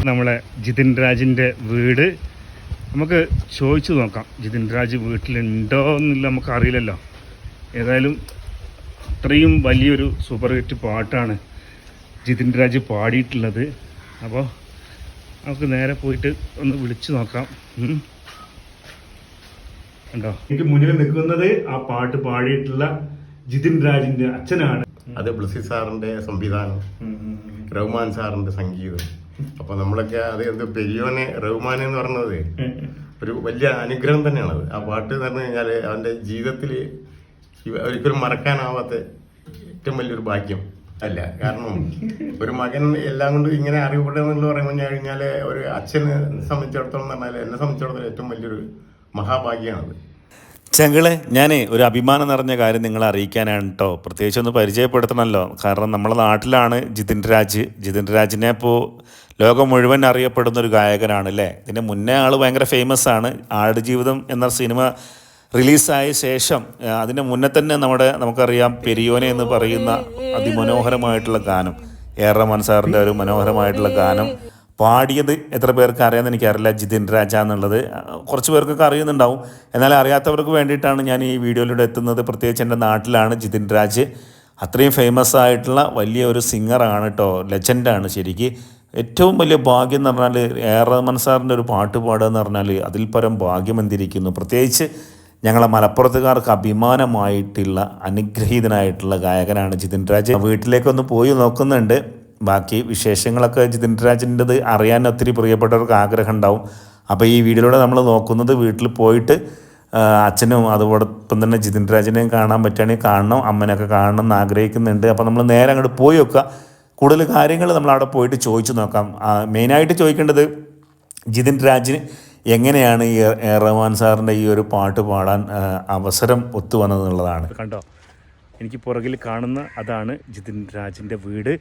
നമ്മളെ ജിതിൻ രാജിൻ്റെ വീട് നമുക്ക് ചോദിച്ചു നോക്കാം. ജിതിൻ രാജ് വീട്ടിലുണ്ടോ എന്നില്ല, നമുക്ക് അറിയില്ലല്ലോ. ഏതായാലും അത്രയും വലിയൊരു സൂപ്പർ ഹിറ്റ് പാട്ടാണ് ജിതിൻ രാജ് പാടിയിട്ടുള്ളത്. അപ്പോൾ നമുക്ക് നേരെ പോയിട്ട് ഒന്ന് വിളിച്ചു നോക്കാം. ഉണ്ടോ? എനിക്ക് മുന്നിൽ നിൽക്കുന്നത് ആ പാട്ട് പാടിയിട്ടുള്ള ജിതിൻ രാജിന്റെ അച്ഛനാണ്. അത് ബ്ലസി സാറിന്റെ സംവിധാനം, റഹ്മാൻ സാറിന്റെ സംഗീതം. അപ്പൊ നമ്മളൊക്കെ അത് എന്ത് പെരിയോനെ റഹ്മാൻ എന്ന് പറഞ്ഞത് ഒരു വലിയ അനുഗ്രഹം തന്നെയാണത്. ആ പാട്ട് എന്ന് പറഞ്ഞു കഴിഞ്ഞാല് അവന്റെ ജീവിതത്തിൽ ഒരിക്കലും മറക്കാനാവാത്ത ഏറ്റവും വലിയൊരു ഭാഗ്യം അല്ല. കാരണം ഒരു മകൻ എല്ലാം കൊണ്ടും ഇങ്ങനെ അറിയപ്പെടുക എന്ന് പറഞ്ഞു കഴിഞ്ഞാല് ഒരു അച്ഛനെ സംബന്ധിച്ചിടത്തോളം പറഞ്ഞാൽ, എന്നെ സംബന്ധിച്ചിടത്തോളം ഏറ്റവും വലിയൊരു മഹാഭാഗ്യമാണത്. ചങ്കളെ, ഞാൻ ഒരു അഭിമാനം നിറഞ്ഞ കാര്യം നിങ്ങളെ അറിയിക്കാനാണ് കേട്ടോ. പ്രത്യേകിച്ച് ഒന്ന് പരിചയപ്പെടുത്തണമല്ലോ. കാരണം നമ്മുടെ നാട്ടിലാണ് ജിതിൻ രാജ്. ജിതിൻ രാജിനെ ഇപ്പോൾ ലോകം മുഴുവൻ അറിയപ്പെടുന്ന ഒരു ഗായകനാണ് അല്ലേ. ഇതിന് മുന്നേ ആൾ ഭയങ്കര ഫേമസ് ആണ്. ആടുജീവിതം എന്ന സിനിമ റിലീസായ ശേഷം അതിന് മുന്നേ തന്നെ നമുക്കറിയാം പെരിയോനെ എന്ന് പറയുന്ന അതിമനോഹരമായിട്ടുള്ള ഗാനം, റഹ്മാൻ സാറിൻ്റെ ഒരു മനോഹരമായിട്ടുള്ള ഗാനം പാടിയത് എത്ര പേർക്ക് അറിയാമെന്ന് എനിക്കറിയില്ല. ജിതിൻ രാജ എന്നുള്ളത് കുറച്ച് പേർക്കൊക്കെ അറിയുന്നുണ്ടാവും. എന്നാൽ അറിയാത്തവർക്ക് വേണ്ടിയിട്ടാണ് ഞാൻ ഈ വീഡിയോയിലൂടെ എത്തുന്നത്. പ്രത്യേകിച്ച് എൻ്റെ നാട്ടിലാണ് ജിതിൻ രാജ്. അത്രയും ഫേമസ് ആയിട്ടുള്ള വലിയ ഒരു സിംഗറാണ് കേട്ടോ, ലെജൻഡാണ് ശരിക്ക്. ഏറ്റവും വലിയ ഭാഗ്യം എന്ന് പറഞ്ഞാൽ റഹ്മാൻ സാറിൻ്റെ ഒരു പാട്ട് പാടുക എന്ന് പറഞ്ഞാൽ അതിൽ പരം ഭാഗ്യം എന്തിരിക്കുന്നു. പ്രത്യേകിച്ച് ഞങ്ങളെ മലപ്പുറത്തുകാർക്ക് അഭിമാനമായിട്ടുള്ള അനുഗ്രഹീതനായിട്ടുള്ള ഗായകനാണ് ജിതിൻ രാജ്. വീട്ടിലേക്കൊന്ന് പോയി നോക്കുന്നുണ്ട്. ബാക്കി വിശേഷങ്ങളൊക്കെ ജിതിൻ രാജിൻ്റെത് അറിയാൻ ഒത്തിരി പ്രിയപ്പെട്ടവർക്ക് ആഗ്രഹം ഉണ്ടാവും. അപ്പോൾ ഈ വീഡിയോയിലൂടെ നമ്മൾ നോക്കുന്നത് വീട്ടിൽ പോയിട്ട് അച്ഛനും അതോടൊപ്പം തന്നെ ജിതിൻ രാജിനെയും കാണാൻ പറ്റുകയാണെങ്കിൽ കാണണം, അമ്മനൊക്കെ കാണണം എന്ന് ആഗ്രഹിക്കുന്നുണ്ട്. അപ്പോൾ നമ്മൾ നേരെ അങ്ങോട്ട് പോയി വെക്കുക. കൂടുതൽ കാര്യങ്ങൾ നമ്മൾ അവിടെ പോയിട്ട് ചോദിച്ചു നോക്കാം. മെയിനായിട്ട് ചോദിക്കേണ്ടത് ജിതിൻ രാജിന് എങ്ങനെയാണ് ഈ റഹ്മാൻ സാറിൻ്റെ ഈ ഒരു പാട്ട് പാടാൻ അവസരം ഒത്തു വന്നതെന്നുള്ളതാണ്. കണ്ടോ, എനിക്ക് പുറകിൽ കാണുന്ന അതാണ് ജിതിൻ രാജിൻ്റെ വീട്.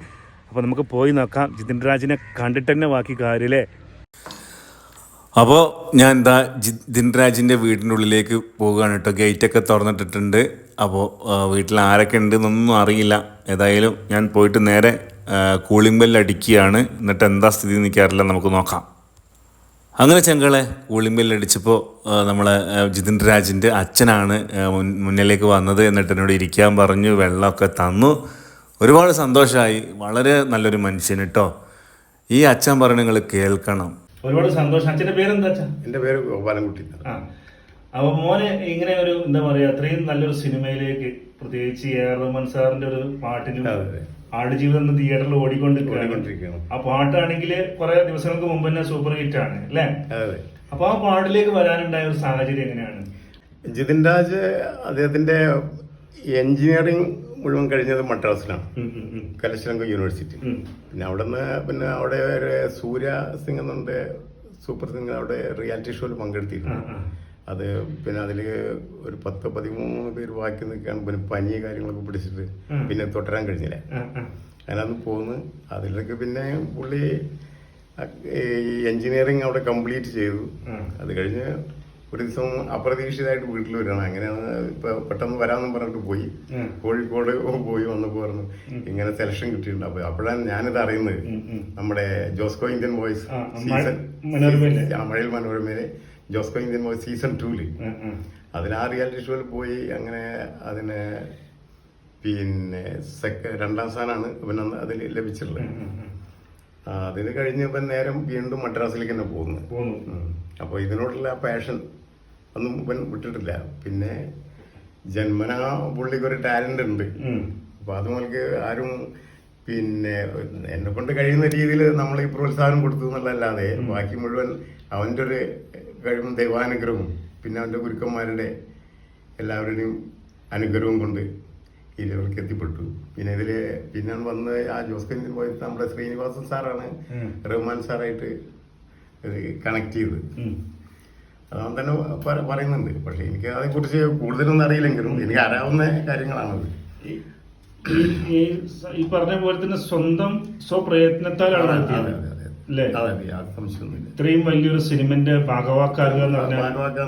അപ്പോൾ നമുക്ക് പോയി നോക്കാം. ജിതിൻ രാജിനെ കണ്ടിട്ട് തന്നെ ബാക്കി കാര്യമല്ലേ. അപ്പോൾ ഞാൻ എന്താ ജിതിൻ രാജിൻ്റെ വീടിൻ്റെ ഉള്ളിലേക്ക് പോവുകയാണ് കേട്ടോ. ഗേറ്റൊക്കെ തുറന്നിട്ടിട്ടുണ്ട്. അപ്പോൾ വീട്ടിൽ ആരൊക്കെ ഉണ്ടെന്നൊന്നും അറിയില്ല. ഏതായാലും ഞാൻ പോയിട്ട് നേരെ കൂളിംഗ് ബെല്ല് അടിക്കുകയാണ്. എന്നിട്ട് എന്താ സ്ഥിതി നിൽക്കാറില്ല, നമുക്ക് നോക്കാം. അങ്ങനെ ചങ്കളെ കൂളിംഗ് ബെല്ല് അടിച്ചപ്പോൾ നമ്മളെ ജിതിൻ രാജിൻ്റെ അച്ഛനാണ് മുന്നിലേക്ക് വന്നത്. എന്നിട്ട് എന്നോട് ഇരിക്കാൻ പറഞ്ഞു, വെള്ളമൊക്കെ തന്നു. ഒരുപാട് സന്തോഷമായി. വളരെ നല്ലൊരു മനുഷ്യൻ കേട്ടോ. ഈ അച്ഛൻ പറഞ്ഞ നിങ്ങൾ കേൾക്കണം. ഒരുപാട് സന്തോഷം. അച്ഛൻ്റെ പേരെന്താ അച്ഛൻ? എൻ്റെ പേര് ഗോപാലൻകുട്ടി. അപ്പോൾ മോനെ ഇങ്ങനെ ഒരു എന്താ പറയുക, അത്രയും നല്ലൊരു സിനിമയിലേക്ക്, പ്രത്യേകിച്ച് റഹ്മാൻ സാറിന്റെ ഒരു പാട്ടിനും ആടുജീവിതം തിയേറ്ററിൽ ഓടിക്കൊണ്ടിരിക്കുകയാണ്. ആ പാട്ടാണെങ്കിൽ കുറെ ദിവസങ്ങൾക്ക് മുമ്പ് തന്നെ സൂപ്പർ ഹിറ്റ് ആണ് അല്ലേ. അപ്പൊ ആ പാട്ടിലേക്ക് വരാനുണ്ടായ ഒരു സാഹചര്യം എങ്ങനെയാണ്? ജിതിൻ രാജ് അദ്ദേഹത്തിന്റെ എഞ്ചിനീയറിംഗ് മുഴുവൻ കഴിഞ്ഞത് മദ്രാസിലാണ്, കലശലങ്ക യൂണിവേഴ്സിറ്റി. പിന്നെ അവിടെ ഒരു സൂര്യ സിംഗ് എന്നുണ്ട്, സൂപ്പർ സിംഗർ, അവിടെ റിയാലിറ്റി ഷോയിൽ പങ്കെടുത്തിട്ടുണ്ട്. അത് പിന്നെ അതിൽ ഒരു 10-13 പേര് ബാക്കി നിൽക്കുകയാണ്. പിന്നെ പനി കാര്യങ്ങളൊക്കെ പിടിച്ചിട്ട് പിന്നെ തുടരാൻ കഴിഞ്ഞില്ല. അതിനകത്ത് പോന്ന് അതിലൊക്കെ പിന്നെ പുള്ളി എഞ്ചിനീയറിങ് അവിടെ കംപ്ലീറ്റ് ചെയ്തു. അത് കഴിഞ്ഞ് ഒരു ദിവസം അപ്രതീക്ഷിതമായിട്ട് വീട്ടിൽ വരികയാണ്. അങ്ങനെയാണ് ഇപ്പൊ പെട്ടെന്ന് വരാമെന്നും പറഞ്ഞിട്ട് പോയി. കോഴിക്കോട് പോയി വന്നപ്പോൾ പറഞ്ഞു ഇങ്ങനെ സെലക്ഷൻ കിട്ടിയിട്ടുണ്ട്. അപ്പൊ അപ്പോഴാണ് ഞാനിത് അറിയുന്നത്. നമ്മുടെ ജോസ്കോ ഇന്ത്യൻ വോയിസ് സീസൺ മഴയിൽ മനോരമയിലെ ജോസ്കോ ഇന്ത്യൻ വോയിസ് സീസൺ 2 അതിന് ആ റിയാലിറ്റി ഷോയിൽ പോയി. അങ്ങനെ അതിന് പിന്നെ 2ാം സ്ഥാനമാണ് പിന്നെ അതിൽ ലഭിച്ചിട്ടുള്ളത്. അതിന് കഴിഞ്ഞപ്പോൾ നേരം വീണ്ടും മദ്രാസിലേക്ക് തന്നെ പോകുന്നു. അപ്പോൾ ഇതിനോടുള്ള പാഷൻ ഒന്നും ഇവൻ വിട്ടിട്ടില്ല. പിന്നെ ജന്മനാ പുള്ളിക്ക് ഒരു ടാലന്റ് ഉണ്ട്. അപ്പോൾ അത് നമുക്ക് ആരും പിന്നെ എന്നെ കൊണ്ട് കഴിയുന്ന രീതിയിൽ നമ്മൾ ഈ പ്രോത്സാഹനം കൊടുത്തു എന്നുള്ളതല്ലാതെ ബാക്കി മുഴുവൻ അവൻ്റെ ഒരു കഴിവും ദൈവാനുഗ്രഹവും പിന്നെ അവൻ്റെ ഗുരുക്കന്മാരുടെ എല്ലാവരുടെയും അനുഗ്രഹവും കൊണ്ട് ഈ ലെവലിലേക്ക് എത്തിപ്പെട്ടു. പിന്നെ ഇതില് പിന്നെ വന്ന് ആ ജോസ്കോ ഇന്ത്യൻ വോയിസ് നമ്മുടെ ശ്രീനിവാസൻ സാറാണ് റഹ്മാൻ സാറായിട്ട് കണക്ട് ചെയ്തത്. അതാണ് തന്നെ പറയുന്നുണ്ട്. പക്ഷെ എനിക്ക് അതേക്കുറിച്ച് കൂടുതലൊന്നും അറിയില്ലെങ്കിലും എനിക്ക് അറിയാവുന്ന കാര്യങ്ങളാണത്. ഈ പറഞ്ഞ പോലെ തന്നെ സ്വന്തം സ്വപ്രയത്നത്താലാണ് ഇത്രയും വലിയൊരു സിനിമന്റെ ഭാഗവാക്കാകുക എന്ന്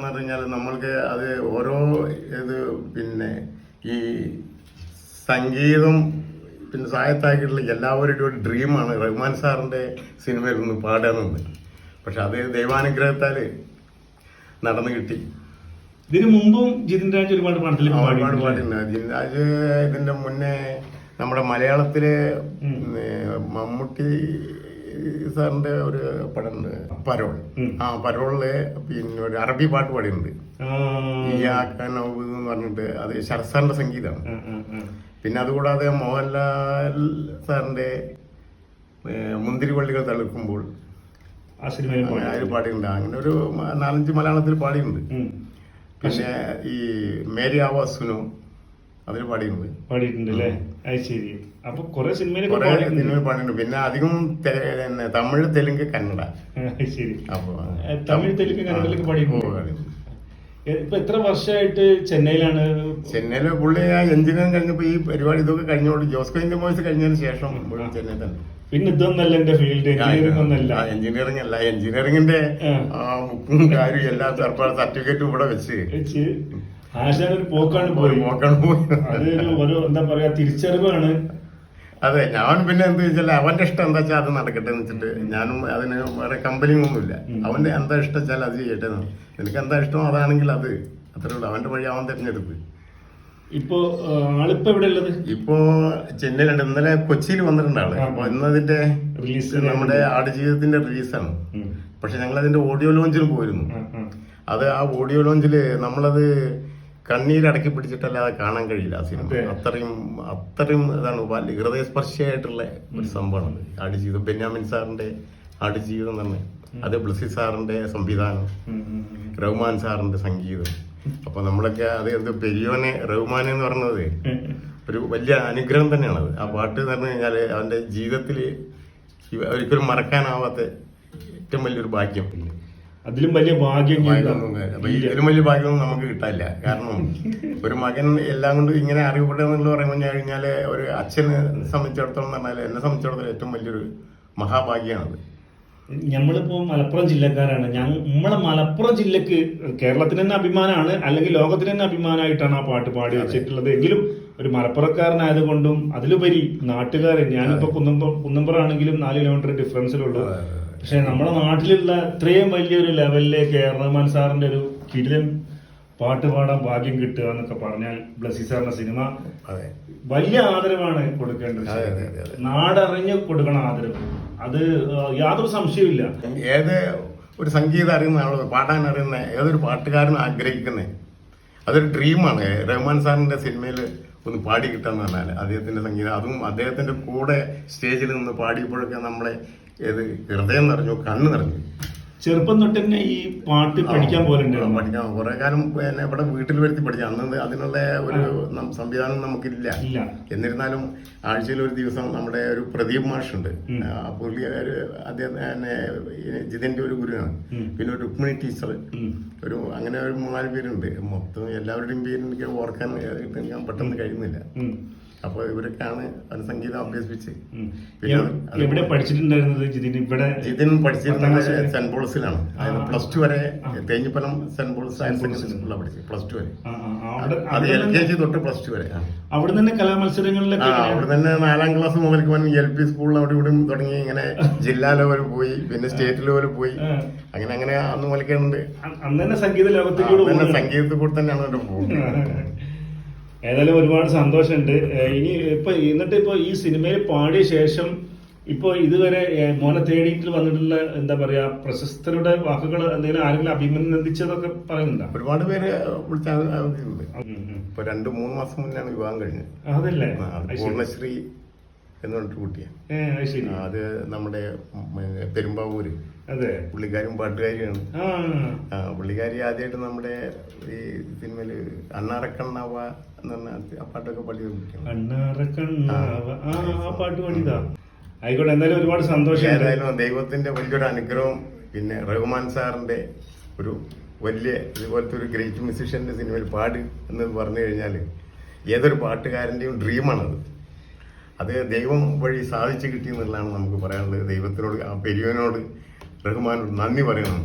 പറഞ്ഞാൽ നമ്മൾക്ക് അത് ഓരോ ഇത് പിന്നെ ഈ സംഗീതം പിന്നെ സായത്താക്കിയിട്ടുള്ള എല്ലാവരുടെയും ഒരു ഡ്രീമാണ് റഹ്മാൻ സാറിന്റെ സിനിമയിൽ ഒന്ന് പാടാമെന്ന്. പക്ഷെ അത് ദൈവാനുഗ്രഹത്താൽ നടന്നു കിട്ടി. ഇതിനു മുമ്പും ജിതിൻ രാജ് ഒരുപാട് ഒരുപാട് പാടിയിട്ടുണ്ട്. ജിതിൻ രാജ് ഇതിന്റെ മുന്നേ നമ്മുടെ മലയാളത്തിലെ മമ്മൂട്ടി സാറിന്റെ ഒരു പടമുണ്ട് പരോൾ. പരോളില് പിന്നെ ഒരു അറബി പാട്ട് പാടിയിട്ടുണ്ട്, എന്ന് പറഞ്ഞിട്ട്. അത് ശരത് സാറിന്റെ സംഗീതമാണ്. പിന്നെ അതുകൂടാതെ മോഹൻലാൽ സാറിന്റെ മുന്തിരിവള്ളികൾ തളിർക്കുമ്പോൾ അതിൽ പാടിയിട്ടുണ്ട്. അങ്ങനെ ഒരു 4-5 മലയാളത്തിൽ പാടിയിട്ടുണ്ട്. പിന്നെ ഈ മേരി ആവാസ് സുനോ അതിൽ പാടിയിട്ടുണ്ട് അല്ലേ? അത് ശരി. അപ്പൊ കുറെ സിനിമയിൽ പാടിയിട്ടുണ്ട്. പിന്നെ അധികം തമിഴ്, തെലുങ്ക്, കന്നഡ. ശരി. തമിഴ്, തെലുങ്ക്, കന്നഡയിലൊക്കെ പാടിയിട്ടുണ്ട്. ഇപ്പൊ എത്ര വർഷമായിട്ട് ചെന്നൈയിലാണ്? ചെന്നൈയില് പുള്ളി ആ എഞ്ചിനീയറിംഗ് കഴിഞ്ഞപ്പോ ഈ പരിപാടി ഇതൊക്കെ കഴിഞ്ഞോണ്ട് ജോസ്കോ ഇന്ത്യ ബോയ്സ് കഴിഞ്ഞതിന് ശേഷം ചെന്നൈ തന്നെ. പിന്നെ ഇതൊന്നല്ല എന്റെ ഫീൽഡ്, എഞ്ചിനീയറിംഗ് ഒന്നല്ല. എഞ്ചിനീയറിംഗ് അല്ല, എഞ്ചിനീയറിംഗിന്റെ ബുക്കും കാര്യം എല്ലാ സർട്ടിഫിക്കറ്റും ഇവിടെ വെച്ച് ഒരു പോക്കാണ് പോയി. അതൊരു എന്താ പറയാ തിരിച്ചറിവാണ്. അതെ, ഞാൻ പിന്നെ എന്താ വെച്ചാൽ അവന്റെ ഇഷ്ടം എന്താ വെച്ചാൽ അത് നടക്കട്ടെ എന്ന് വെച്ചിട്ട് ഞാനും അതിന് വേറെ കമ്പനിയൊന്നുമില്ല. അവന്റെ എന്താ ഇഷ്ടം വെച്ചാൽ അത് ചെയ്യട്ടെ. എനിക്ക് എന്താ ഇഷ്ടം അതാണെങ്കിൽ അത് അത്രേ ഉള്ളൂ. അവന്റെ വഴി അവൻ തിരഞ്ഞെടുത്ത്. ഇപ്പോ ആളിപ്പോ എവിടെ ഉള്ളത്? ഇപ്പോ ചെന്നൈയിലുണ്ട്. ഇന്നലെ കൊച്ചിയിൽ വന്നിട്ടുണ്ട് ആള്. അപ്പൊ ഇന്നതിന്റെ റിലീസ്, നമ്മുടെ ആടുജീവിതത്തിന്റെ റിലീസാണ്. പക്ഷെ ഞങ്ങൾ അതിന്റെ ഓഡിയോ ലോഞ്ചിന് പോയിരുന്നു. അത് ആ ഓഡിയോ ലോഞ്ചില് നമ്മളത് കണ്ണീരടക്കി പിടിച്ചിട്ടല്ലാതെ കാണാൻ കഴിയില്ല ആ സിനിമ. അത്രയും ഇതാണ് ഹൃദയസ്പർശിയായിട്ടുള്ള ഒരു സംഭവമാണ് ആടുജീവിതം. ബെന്യാമിൻ സാറിന്റെ ആടുജീവിതം തന്നെ. അത് ബ്ലസി സാറിന്റെ സംവിധാനം, റഹ്മാൻ സാറിന്റെ സംഗീതം. അപ്പൊ നമ്മളൊക്കെ അത് പെരിയോനെ റഹ്മാൻ എന്ന് പറഞ്ഞത് ഒരു വലിയ അനുഗ്രഹം തന്നെയാണത്. ആ പാട്ട് എന്ന് പറഞ്ഞു കഴിഞ്ഞാല് അവന്റെ ജീവിതത്തിൽ ഒരിക്കലും മറക്കാനാവാത്ത ഏറ്റവും വലിയൊരു ഭാഗ്യം. അതിലും വലിയ ഭാഗ്യം, ഇതിലും വലിയ ഭാഗ്യമൊന്നും നമുക്ക് കിട്ടാനില്ല. കാരണം ഒരു മകൻ എല്ലാം കൊണ്ടും ഇങ്ങനെ അറിയപ്പെടുക പറയുമ്പോൾ കഴിഞ്ഞാല് ഒരു അച്ഛനെ സംബന്ധിച്ചിടത്തോളം പറഞ്ഞാൽ, എന്നെ സംബന്ധിച്ചിടത്തോളം ഏറ്റവും വലിയൊരു മഹാഭാഗ്യമാണത്. നമ്മളിപ്പോ മലപ്പുറം ജില്ലക്കാരാണ്. നമ്മളെ മലപ്പുറം ജില്ലക്ക് കേരളത്തിന് തന്നെ അഭിമാനമാണ്, അല്ലെങ്കിൽ ലോകത്തിന് തന്നെ അഭിമാനമായിട്ടാണ് ആ പാട്ട് പാടി വെച്ചിട്ടുള്ളത്. എങ്കിലും ഒരു മലപ്പുറക്കാരനായതുകൊണ്ടും അതിലുപരി നാട്ടുകാരൻ, ഞാനിപ്പോ കുന്നമ്പുറാണെങ്കിലും 4 കിലോമീറ്റർ ഡിഫറൻസിലുള്ളൂ. പക്ഷെ നമ്മുടെ നാട്ടിലുള്ള ഇത്രയും വലിയൊരു ലെവലിലേക്ക് റഹ്മാൻ സാറിന്റെ ഒരു കിടിലൻ പാട്ട് പാടാൻ ഭാഗ്യം കിട്ടുക എന്നൊക്കെ പറഞ്ഞാൽ ബ്ലസി സാറിന്റെ സിനിമ വലിയ ആദരവാണ് കൊടുക്കേണ്ടത്. നാടറിഞ്ഞ് കൊടുക്കണം ആദരവ്. അത് യാതൊരു സംശയമില്ല. ഏത് ഒരു സംഗീതം അറിയുന്ന ആള്, പാടാൻ അറിയുന്ന ഏതൊരു പാട്ടുകാരനും ആഗ്രഹിക്കുന്നേ അതൊരു ഡ്രീമാണ്. റഹ്മാൻ സാറിന്റെ സിനിമയിൽ ഒന്ന് പാടി കിട്ടാന്ന് പറഞ്ഞാൽ അദ്ദേഹത്തിന്റെ സംഗീതം, അതും അദ്ദേഹത്തിന്റെ കൂടെ സ്റ്റേജിൽ നിന്ന് പാടിയപ്പോഴൊക്കെ നമ്മളെ ഏത് ഹൃദയം നിറഞ്ഞു, കണ്ണ് നിറഞ്ഞു. ചെറുപ്പം തൊട്ട് തന്നെ ഈ പാട്ട് പഠിക്കാൻ പോലുണ്ട്. പഠിക്കാൻ കുറെ കാലം ഇവിടെ വീട്ടിൽ വരുത്തി പഠിച്ചു. അന്ന് അതിനുള്ള ഒരു സംവിധാനം നമുക്കില്ല. എന്നിരുന്നാലും ആഴ്ചയിൽ ഒരു ദിവസം നമ്മുടെ ഒരു പ്രദീപ് മാഷുണ്ട്. പുള്ളി അദ്ദേഹം ജിതിന്റെ ഒരു ഗുരുവാണ്. പിന്നെ ഒരു രുക്മിണി ടീച്ചർ, ഒരു അങ്ങനെ ഒരു 3-4 പേരുണ്ട്. മൊത്തം എല്ലാവരുടെയും പേര് എനിക്ക് ഓർക്കാൻ പെട്ടെന്ന് കഴിയുന്നില്ല. അപ്പൊ ഇവരൊക്കെയാണ് സംഗീതം അഭ്യസിപ്പിച്ച്. എവിടെ പഠിച്ചിട്ടുണ്ടായിരുന്നത് ജിതിൻ? പഠിച്ചിരുന്നത് സെന്റ് പോൾസിലാണ്. +2 വരെ Thenhipalam saint Paul's higher secondary സ്കൂളിലാണ് പഠിച്ചത്. +2 വരെ. അത് LKG തൊട്ട് +2 വരെ. അവിടെ തന്നെ കലാമത്സരങ്ങളിലൊക്കെ അവിടെ തന്നെ 4ാം ക്ലാസ് മുതൽക്ക് LP സ്കൂളിൽ അവിടെ ഇവിടെ തുടങ്ങി. ഇങ്ങനെ ജില്ലാ ലെവൽ പോയി, പിന്നെ സ്റ്റേറ്റ് ലെവൽ പോയി. അങ്ങനെ അന്ന് മുതൽക്കുണ്ട്. അന്ന് സംഗീത ലോകത്തിലൂടെ സംഗീതത്തിൽ കൂടെ തന്നെയാണ് അവിടെ പോകുന്നത്. ഏതായാലും ഒരുപാട് സന്തോഷമുണ്ട്. എന്നിട്ട് ഇപ്പൊ ഈ സിനിമയിൽ പാടിയ ശേഷം ഇപ്പൊ ഇതുവരെ മോനെ തേടിയിട്ട് വന്നിട്ടുള്ള എന്താ പറയാ പ്രശസ്തരുടെ വാക്കുകൾ എന്തെങ്കിലും ആരെങ്കിലും അഭിനന്ദിച്ചതൊക്കെ പറയുന്നുണ്ടോ? ഒരുപാട് പേര് ഇപ്പൊ 2-3 മാസം മുന്നാണ് വിവാഹം കഴിഞ്ഞത്. അതല്ലേ? പൂർണ്ണശ്രീ എന്ന് പറഞ്ഞിട്ട് കുട്ടിയാണ്. അത് നമ്മുടെ പെരുമ്പാവൂര്. അതെ, പുള്ളിക്കാരും പാട്ടുകാരിയാണ്. പുള്ളിക്കാരി ആദ്യമായിട്ട് നമ്മുടെ ഈ സിനിമയില് അണ്ണാറക്കണ്ണാവ എന്ന് പറഞ്ഞ ആ പാട്ടൊക്കെ പാടിയത് കുട്ടിയാണ്. പാട്ട് പാടിയതാ. ആയിക്കോട്ടെ, എന്തായാലും ഒരുപാട് സന്തോഷം. ഏതായാലും ദൈവത്തിന്റെ വലിയൊരു അനുഗ്രഹം, പിന്നെ റഹ്മാൻ സാറിന്റെ ഒരു വലിയ ഇതുപോലത്തെ ഒരു ഗ്രേറ്റ് മ്യൂസിഷ്യന്റെ സിനിമയിൽ പാട് എന്ന് പറഞ്ഞു കഴിഞ്ഞാൽ ഏതൊരു പാട്ടുകാരന്റെയും ഡ്രീമാണത്. അത് ദൈവം വഴി സാധിച്ചു കിട്ടിയെന്നുള്ളതാണ് നമുക്ക് പറയാനുള്ളത്. ദൈവത്തിനോട്, ആ പെരിയോനോട്, റഹ്മാനോട് നന്ദി പറയണം.